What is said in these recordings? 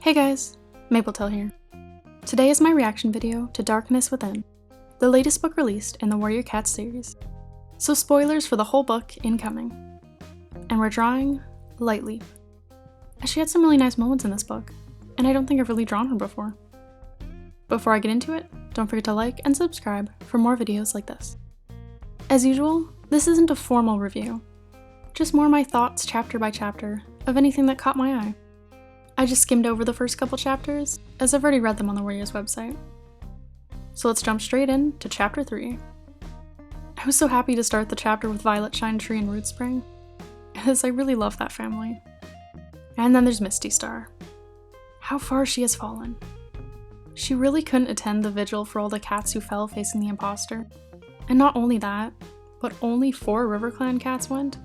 Hey guys, Mapletail here. Today is my reaction video to Darkness Within, the latest book released in the Warrior Cats series. So spoilers for the whole book incoming. And we're drawing Light Leap. She had some really nice moments in this book, and I don't think I've really drawn her before. Before I get into it, don't forget to like and subscribe for more videos like this. As usual, this isn't a formal review, just more my thoughts chapter by chapter of anything that caught my eye. I just skimmed over the first couple chapters, as I've already read them on the Warriors website. So let's jump straight in to chapter 3. I was so happy to start the chapter with Violet Shine Tree and Root Spring, as I really love that family. And then there's Misty Star. How far she has fallen. She really couldn't attend the vigil for all the cats who fell facing the imposter. And not only that, but only 4 Riverclan cats went.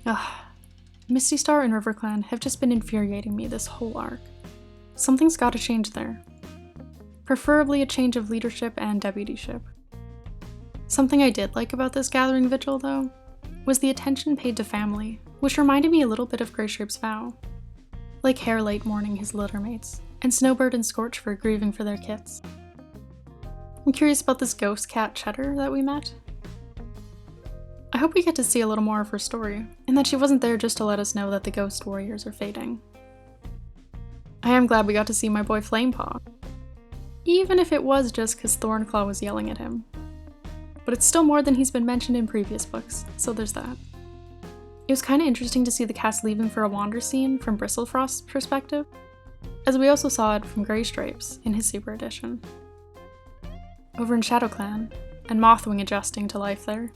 Ugh. Misty Star and Riverclan have just been infuriating me this whole arc. Something's gotta change there. Preferably a change of leadership and deputyship. Something I did like about this gathering vigil, though, was the attention paid to family, which reminded me a little bit of Grayshape's vow. Like Hairlight mourning his littermates, and Snowbird and Scorchfur grieving for their kits. I'm curious about this ghost cat Cheddar that we met. I hope we get to see a little more of her story, and that she wasn't there just to let us know that the ghost warriors are fading. I am glad we got to see my boy Flamepaw, even if it was just because Thornclaw was yelling at him. But it's still more than he's been mentioned in previous books, so there's that. It was kinda interesting to see the cast leaving for a wander scene from Bristlefrost's perspective, as we also saw it from Greystripes in his Super Edition. Over in ShadowClan, and Mothwing adjusting to life there.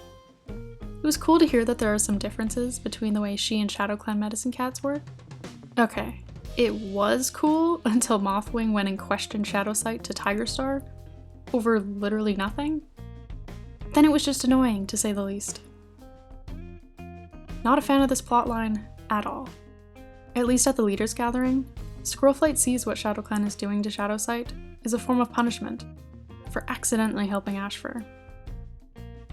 It was cool to hear that there are some differences between the way she and ShadowClan medicine cats work. Okay, it was cool until Mothwing went and questioned Shadowsight to Tigerstar over literally nothing. Then it was just annoying, to say the least. Not a fan of this plotline at all. At least at the Leaders Gathering, Squirrelflight sees what ShadowClan is doing to Shadowsight as a form of punishment for accidentally helping Ashfur.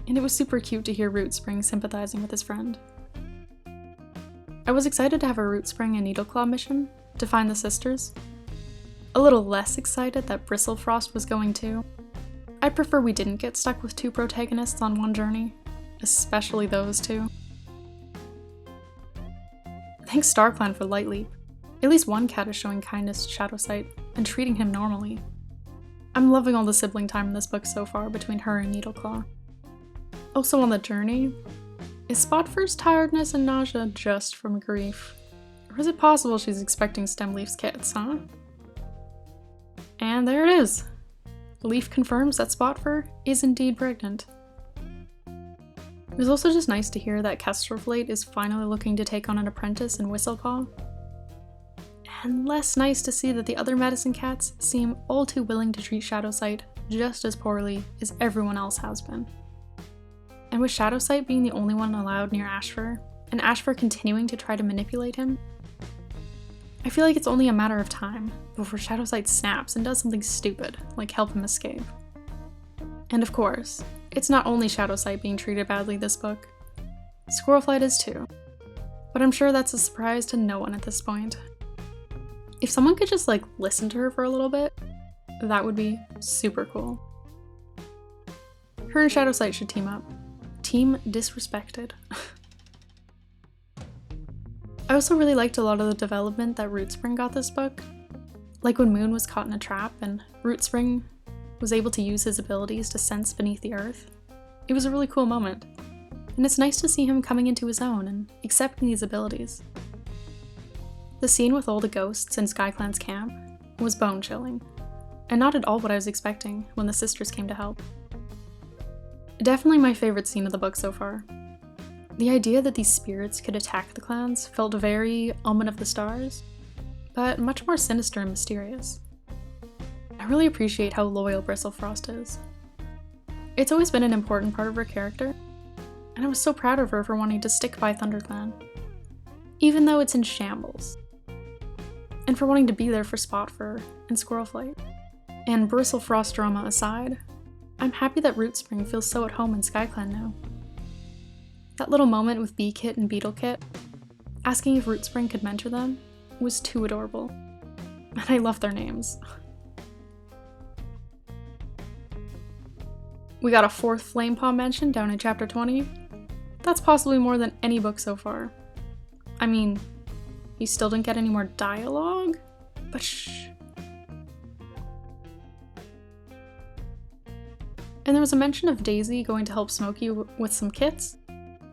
And it was super cute to hear Root Spring sympathizing with his friend. I was excited to have a Root Spring and Needleclaw mission to find the sisters. A little less excited that Bristlefrost was going too. I'd prefer we didn't get stuck with 2 protagonists on one journey, especially those 2. Thanks StarClan for Light Leap. At least one cat is showing kindness to Shadowsight and treating him normally. I'm loving all the sibling time in this book so far between her and Needleclaw. Also on the journey, is Spotfur's tiredness and nausea just from grief? Or is it possible she's expecting Stemleaf's kits, huh? And there it is! Leaf confirms that Spotfur is indeed pregnant. It was also just nice to hear that Kestrelflate is finally looking to take on an apprentice in Whistlepaw. And less nice to see that the other medicine cats seem all too willing to treat Shadowsight just as poorly as everyone else has been. And with Shadowsight being the only one allowed near Ashfur, and Ashfur continuing to try to manipulate him, I feel like it's only a matter of time before Shadowsight snaps and does something stupid, like help him escape. And of course, it's not only Shadowsight being treated badly this book. Squirrelflight is too. But I'm sure that's a surprise to no one at this point. If someone could just listen to her for a little bit, that would be super cool. Her and Shadowsight should team up. Team Disrespected. I also really liked a lot of the development that Root Spring got this book. Like when Moon was caught in a trap and Root Spring was able to use his abilities to sense beneath the earth. It was a really cool moment. And it's nice to see him coming into his own and accepting these abilities. The scene with all the ghosts in SkyClan's camp was bone-chilling, and not at all what I was expecting when the sisters came to help. Definitely my favorite scene of the book so far. The idea that these spirits could attack the clans felt very Omen of the Stars, but much more sinister and mysterious. I really appreciate how loyal Bristlefrost is. It's always been an important part of her character, and I was so proud of her for wanting to stick by ThunderClan, even though it's in shambles, and for wanting to be there for Spotfur and Squirrelflight. And Bristlefrost drama aside, I'm happy that Root Spring feels so at home in SkyClan now. That little moment with Beekit and Beetlekit, asking if Root Spring could mentor them, was too adorable. and I love their names. We got a 4th Flamepaw mention down in chapter 20. That's possibly more than any book so far. I mean, he still didn't get any more dialogue, but shh. And there was a mention of Daisy going to help Smokey with some kits.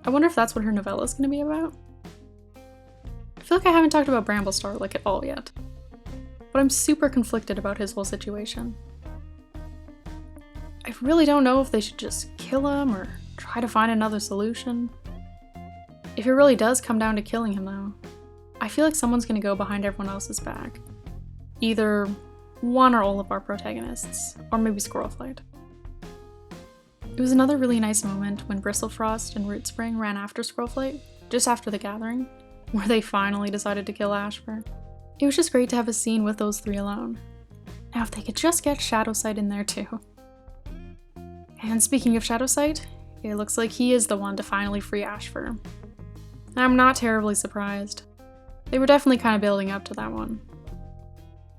I wonder if that's what her novella is going to be about. I feel like I haven't talked about Bramblestar like at all yet, but I'm super conflicted about his whole situation. I really don't know if they should just kill him or try to find another solution. If it really does come down to killing him though, I feel like someone's going to go behind everyone else's back. Either one or all of our protagonists, or maybe Squirrelflight. It was another really nice moment when Bristlefrost and Rootspring ran after Squirrelflight, just after the gathering, where they finally decided to kill Ashfur. It was just great to have a scene with those 3 alone. Now if they could just get Shadowsight in there too. And speaking of Shadowsight, it looks like he is the one to finally free Ashfur. I'm not terribly surprised. They were definitely kind of building up to that one.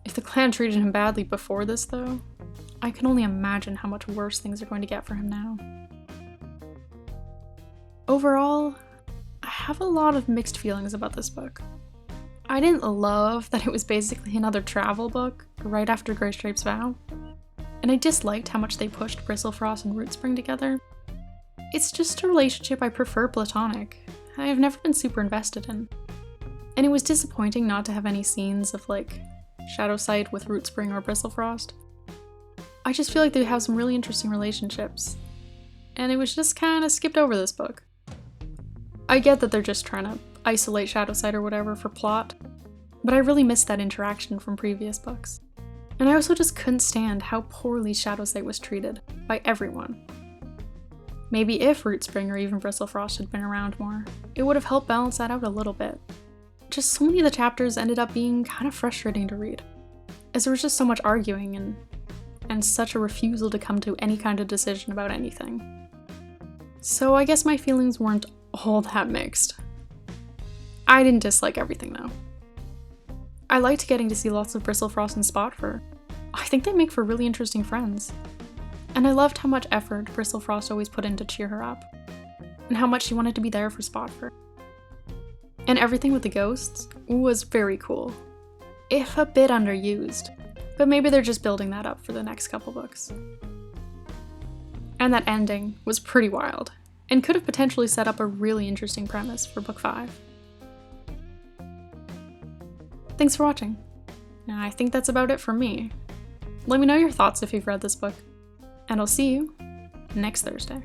If the clan treated him badly before this though, I can only imagine how much worse things are going to get for him now. Overall, I have a lot of mixed feelings about this book. I didn't love that it was basically another travel book right after Greystripe's Vow, and I disliked how much they pushed Bristlefrost and Rootspring together. It's just a relationship I prefer platonic. I have never been super invested in. And it was disappointing not to have any scenes of like Shadowsight with Rootspring or Bristlefrost. I just feel like they have some really interesting relationships, and it was just kind of skipped over this book. I get that they're just trying to isolate Shadowsight or whatever for plot, but I really missed that interaction from previous books. And I also just couldn't stand how poorly Shadowsight was treated by everyone. Maybe if Rootspring or even Bristlefrost had been around more, it would have helped balance that out a little bit. Just so many of the chapters ended up being kind of frustrating to read, as there was just so much arguing and such a refusal to come to any kind of decision about anything. So I guess my feelings weren't all that mixed. I didn't dislike everything though. I liked getting to see lots of Bristlefrost and Spotfur. I think they make for really interesting friends. And I loved how much effort Bristlefrost always put in to cheer her up, and how much she wanted to be there for Spotfur. And everything with the ghosts was very cool, if a bit underused. But maybe they're just building that up for the next couple books. And that ending was pretty wild, and could have potentially set up a really interesting premise for book 5. Thanks for watching. Now, I think that's about it for me. Let me know your thoughts if you've read this book, and I'll see you next Thursday.